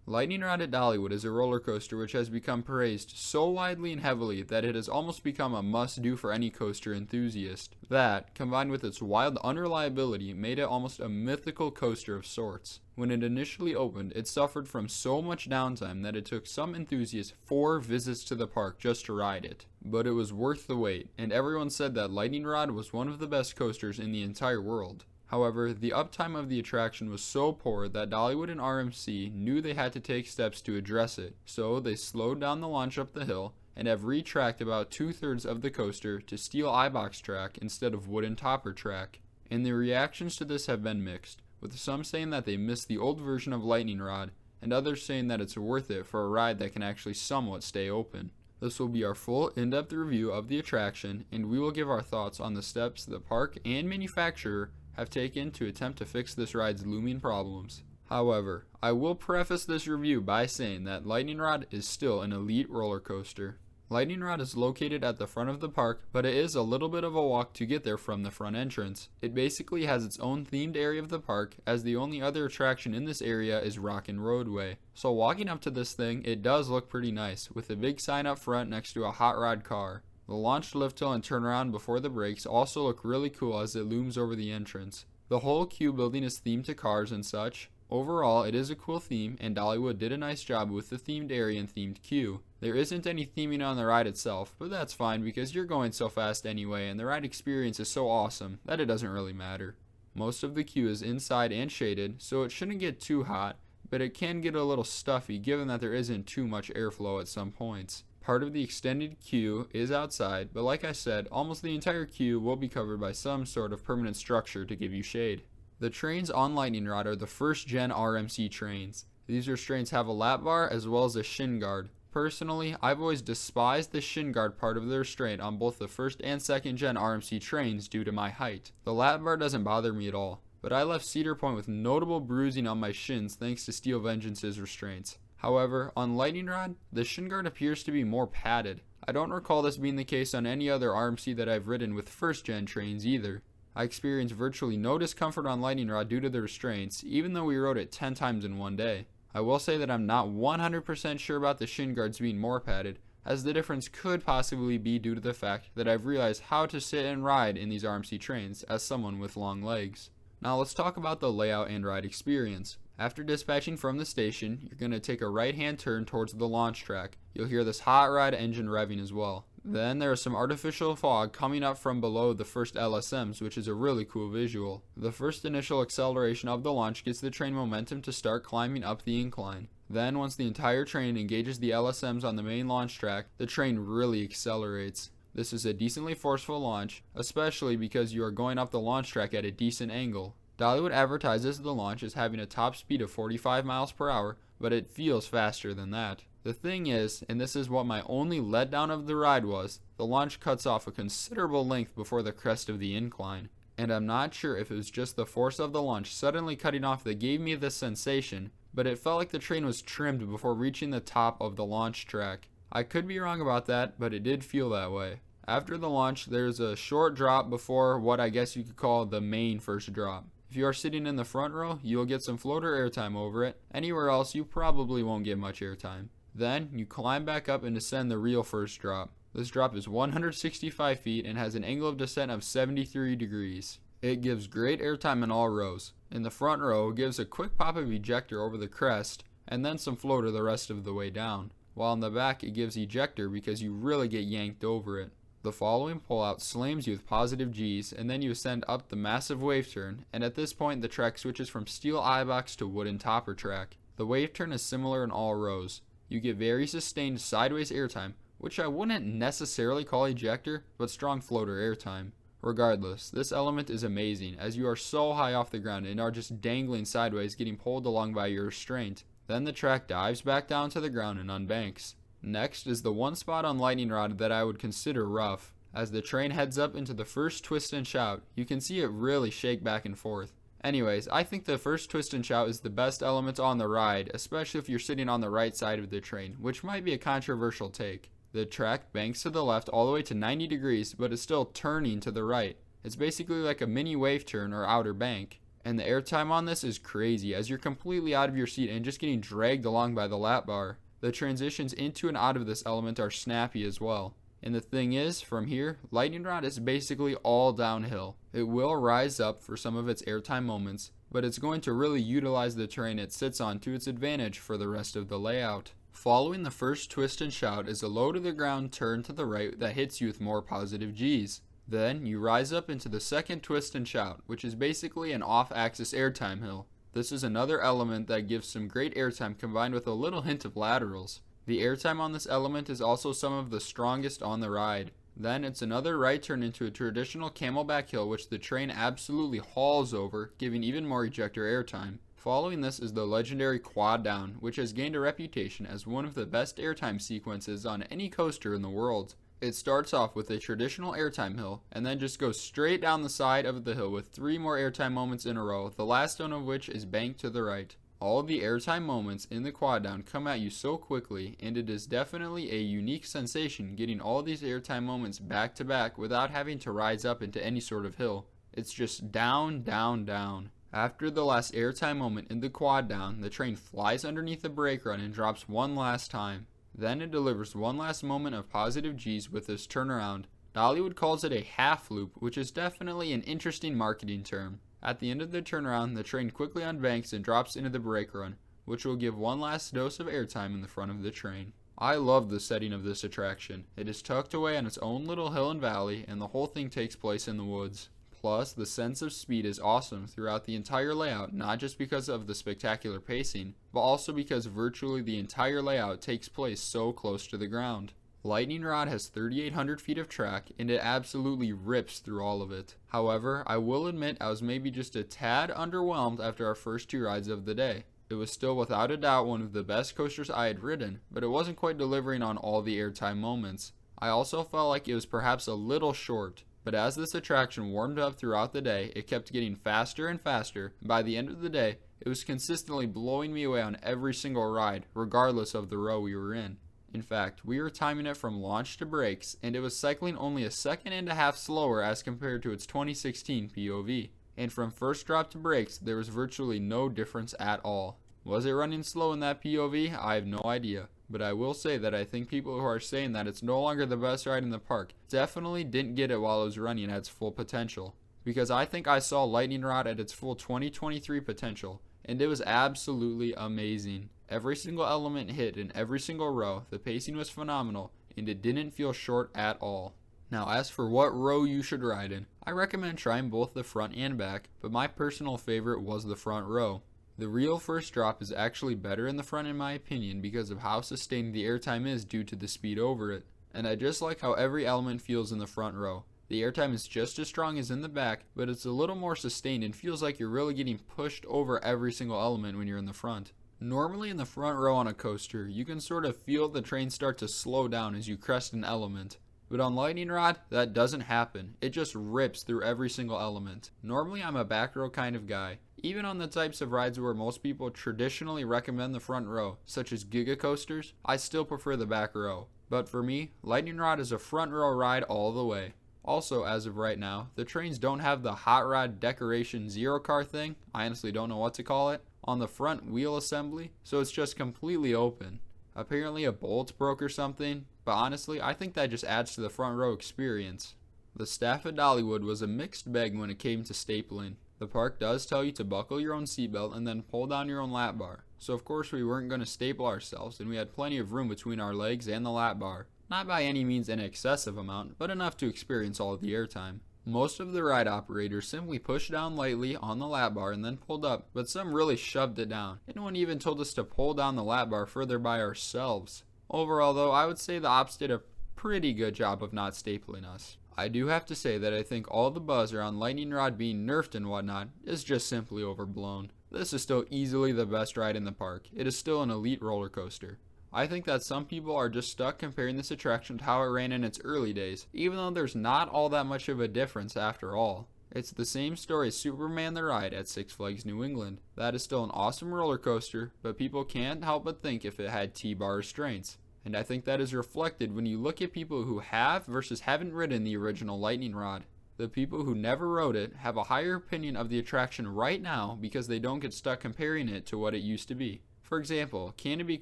Lightning Rod at Dollywood is a roller coaster which has become praised so widely and heavily that it has almost become a must-do for any coaster enthusiast. That, combined with its wild unreliability, made it almost a mythical coaster of sorts. When it initially opened, it suffered from so much downtime that it took some enthusiasts 4 visits to the park just to ride it. But it was worth the wait, and everyone said that Lightning Rod was one of the best coasters in the entire world. However, the uptime of the attraction was so poor that Dollywood and RMC knew they had to take steps to address it, so they slowed down the launch up the hill and have retracked about 2/3 of the coaster to steel iBox track instead of wooden topper track. And the reactions to this have been mixed, with some saying that they miss the old version of Lightning Rod, and others saying that it's worth it for a ride that can actually somewhat stay open. This will be our full in-depth review of the attraction, and we will give our thoughts on the steps the park and manufacturer have taken to attempt to fix this ride's looming problems. However, I will preface this review by saying that Lightning Rod is still an elite roller coaster. Lightning Rod is located at the front of the park, but it is a little bit of a walk to get there from the front entrance. It basically has its own themed area of the park, as the only other attraction in this area is Rockin' Roadway. So walking up to this thing, it does look pretty nice, with a big sign up front next to a hot rod car. The launch lift hill and turnaround before the brakes also look really cool as it looms over the entrance. The whole queue building is themed to cars and such. Overall, it is a cool theme, and Dollywood did a nice job with the themed area and themed queue. There isn't any theming on the ride itself, but that's fine because you're going so fast anyway, and the ride experience is so awesome that it doesn't really matter. Most of the queue is inside and shaded, so it shouldn't get too hot, but it can get a little stuffy given that there isn't too much airflow at some points. Part of the extended queue is outside, but like I said, almost the entire queue will be covered by some sort of permanent structure to give you shade. The trains on Lightning Rod are the first gen RMC trains. These restraints have a lap bar as well as a shin guard. Personally, I've always despised the shin guard part of the restraint on both the first and second gen RMC trains due to my height. The lap bar doesn't bother me at all, but I left Cedar Point with notable bruising on my shins thanks to Steel Vengeance's restraints. However, on Lightning Rod, the shin guard appears to be more padded. I don't recall this being the case on any other RMC that I've ridden with first gen trains either. I experienced virtually no discomfort on Lightning Rod due to the restraints, even though we rode it 10 times in one day. I will say that I'm not 100% sure about the shin guards being more padded, as the difference could possibly be due to the fact that I've realized how to sit and ride in these RMC trains as someone with long legs. Now let's talk about the layout and ride experience. After dispatching from the station, you're going to take a right-hand turn towards the launch track. You'll hear this hot rod engine revving as well. Then there is some artificial fog coming up from below the first LSMs, which is a really cool visual. The first initial acceleration of the launch gets the train momentum to start climbing up the incline. Then once the entire train engages the LSMs on the main launch track, the train really accelerates. This is a decently forceful launch, especially because you are going up the launch track at a decent angle. Dollywood advertises the launch as having a top speed of 45 miles per hour, but it feels faster than that. The thing is, and this is what my only letdown of the ride was, the launch cuts off a considerable length before the crest of the incline. And I'm not sure if it was just the force of the launch suddenly cutting off that gave me this sensation, but it felt like the train was trimmed before reaching the top of the launch track. I could be wrong about that, but it did feel that way. After the launch, there's a short drop before what I guess you could call the main first drop. If you are sitting in the front row, you'll get some floater airtime over it. Anywhere else, you probably won't get much airtime. Then, you climb back up and descend the real first drop. This drop is 165 feet and has an angle of descent of 73 degrees. It gives great airtime in all rows. In the front row, it gives a quick pop of ejector over the crest, and then some floater the rest of the way down. While in the back, it gives ejector because you really get yanked over it. The following pullout slams you with positive G's, and then you ascend up the massive wave turn, and at this point the track switches from steel iBox to wooden topper track. The wave turn is similar in all rows. You get very sustained sideways airtime, which I wouldn't necessarily call ejector, but strong floater airtime. Regardless, this element is amazing as you are so high off the ground and are just dangling sideways getting pulled along by your restraint. Then the track dives back down to the ground and unbanks. Next is the one spot on Lightning Rod that I would consider rough. As the train heads up into the first twist and shout, you can see it really shake back and forth. Anyways, I think the first twist and shout is the best element on the ride, especially if you're sitting on the right side of the train, which might be a controversial take. The track banks to the left all the way to 90 degrees, but is still turning to the right. It's basically like a mini wave turn or outer bank. And the airtime on this is crazy, as you're completely out of your seat and just getting dragged along by the lap bar. The transitions into and out of this element are snappy as well. And the thing is, from here, Lightning Rod is basically all downhill. It will rise up for some of its airtime moments, but it's going to really utilize the terrain it sits on to its advantage for the rest of the layout. Following the first twist and shout is a low to the ground turn to the right that hits you with more positive G's. Then you rise up into the second twist and shout, which is basically an off-axis airtime hill. This is another element that gives some great airtime combined with a little hint of laterals. The airtime on this element is also some of the strongest on the ride. Then it's another right turn into a traditional camelback hill which the train absolutely hauls over, giving even more ejector airtime. Following this is the legendary quad down, which has gained a reputation as one of the best airtime sequences on any coaster in the world. It starts off with a traditional airtime hill, and then just goes straight down the side of the hill with 3 more airtime moments in a row, the last one of which is banked to the right. All of the airtime moments in the quad down come at you so quickly, and it is definitely a unique sensation getting all these airtime moments back to back without having to rise up into any sort of hill. It's just down, down, down. After the last airtime moment in the quad down, the train flies underneath the brake run and drops one last time. Then it delivers one last moment of positive G's with this turnaround. Dollywood calls it a half loop, which is definitely an interesting marketing term. At the end of the turnaround, the train quickly unbanks and drops into the brake run, which will give one last dose of airtime in the front of the train. I love the setting of this attraction. It is tucked away on its own little hill and valley, and the whole thing takes place in the woods. Plus, the sense of speed is awesome throughout the entire layout, not just because of the spectacular pacing, but also because virtually the entire layout takes place so close to the ground. Lightning Rod has 3,800 feet of track, and it absolutely rips through all of it. However, I will admit I was maybe just a tad underwhelmed after our first 2 rides of the day. It was still without a doubt one of the best coasters I had ridden, but it wasn't quite delivering on all the airtime moments. I also felt like it was perhaps a little short, but as this attraction warmed up throughout the day, it kept getting faster and faster, and by the end of the day, it was consistently blowing me away on every single ride, regardless of the row we were in. In fact, we were timing it from launch to brakes, and it was cycling only a second and a half slower as compared to its 2016 POV. And from first drop to brakes, there was virtually no difference at all. Was it running slow in that POV? I have no idea. But I will say that I think people who are saying that it's no longer the best ride in the park definitely didn't get it while it was running at its full potential. Because I think I saw Lightning Rod at its full 2023 potential, and it was absolutely amazing. Every single element hit in every single row, the pacing was phenomenal, and it didn't feel short at all. Now as for what row you should ride in, I recommend trying both the front and back, but my personal favorite was the front row. The real first drop is actually better in the front in my opinion because of how sustained the airtime is due to the speed over it. And I just like how every element feels in the front row. The airtime is just as strong as in the back, but it's a little more sustained and feels like you're really getting pushed over every single element when you're in the front. Normally in the front row on a coaster, you can sort of feel the train start to slow down as you crest an element. But on Lightning Rod, that doesn't happen. It just rips through every single element. Normally I'm a back row kind of guy. Even on the types of rides where most people traditionally recommend the front row, such as Giga coasters, I still prefer the back row. But for me, Lightning Rod is a front row ride all the way. Also, as of right now, the trains don't have the hot rod decoration zero car thing, I honestly don't know what to call it, on the front wheel assembly, so it's just completely open. Apparently a bolt broke or something, but honestly, I think that just adds to the front row experience. The staff at Dollywood was a mixed bag when it came to stapling. The park does tell you to buckle your own seatbelt and then pull down your own lap bar, so of course we weren't going to staple ourselves and we had plenty of room between our legs and the lap bar. Not by any means an excessive amount, but enough to experience all of the airtime. Most of the ride operators simply pushed down lightly on the lap bar and then pulled up, but some really shoved it down, and one even told us to pull down the lap bar further by ourselves. Overall though, I would say the ops did a pretty good job of not stapling us. I do have to say that I think all the buzz around Lightning Rod being nerfed and whatnot is just simply overblown. This is still easily the best ride in the park. It is still an elite roller coaster. I think that some people are just stuck comparing this attraction to how it ran in its early days, even though there's not all that much of a difference after all. It's the same story as Superman the Ride at Six Flags New England. That is still an awesome roller coaster, but people can't help but think if it had T-bar restraints. And I think that is reflected when you look at people who have versus haven't ridden the original Lightning Rod. The people who never rode it have a higher opinion of the attraction right now because they don't get stuck comparing it to what it used to be. For example, Canobie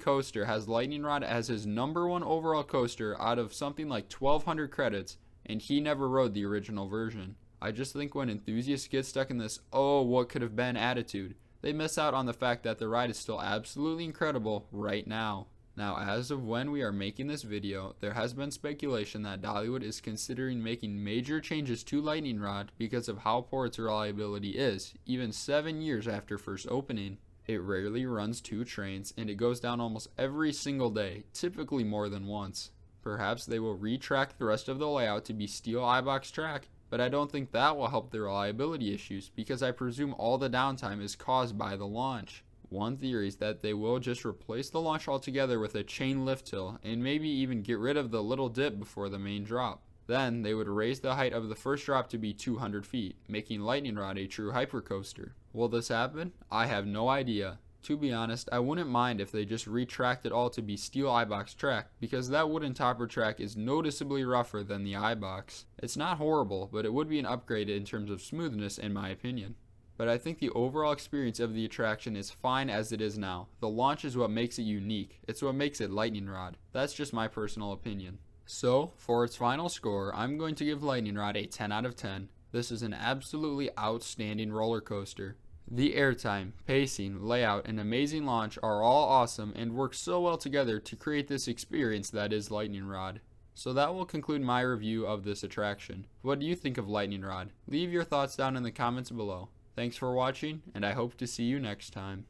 Coaster has Lightning Rod as his #1 overall coaster out of something like 1,200 credits, and he never rode the original version. I just think when enthusiasts get stuck in this "oh, what could have been" attitude, they miss out on the fact that the ride is still absolutely incredible right now. Now, as of when we are making this video, there has been speculation that Dollywood is considering making major changes to Lightning Rod because of how poor its reliability is, even 7 years after first opening. It rarely runs 2 trains, and it goes down almost every single day, typically more than once. Perhaps they will retrack the rest of the layout to be steel iBox track, but I don't think that will help the reliability issues because I presume all the downtime is caused by the launch. One theory is that they will just replace the launch altogether with a chain lift hill and maybe even get rid of the little dip before the main drop. Then they would raise the height of the first drop to be 200 feet, making Lightning Rod a true hypercoaster. Will this happen? I have no idea. To be honest, I wouldn't mind if they just retracked it all to be steel iBox track because that wooden topper track is noticeably rougher than the iBox. It's not horrible, but it would be an upgrade in terms of smoothness in my opinion. But I think the overall experience of the attraction is fine as it is now. The launch is what makes it unique. It's what makes it Lightning Rod. That's just my personal opinion. So, for its final score, I'm going to give Lightning Rod a 10 out of 10. This is an absolutely outstanding roller coaster. The airtime, pacing, layout, and amazing launch are all awesome and work so well together to create this experience that is Lightning Rod. So that will conclude my review of this attraction. What do you think of Lightning Rod? Leave your thoughts down in the comments below. Thanks for watching, and I hope to see you next time.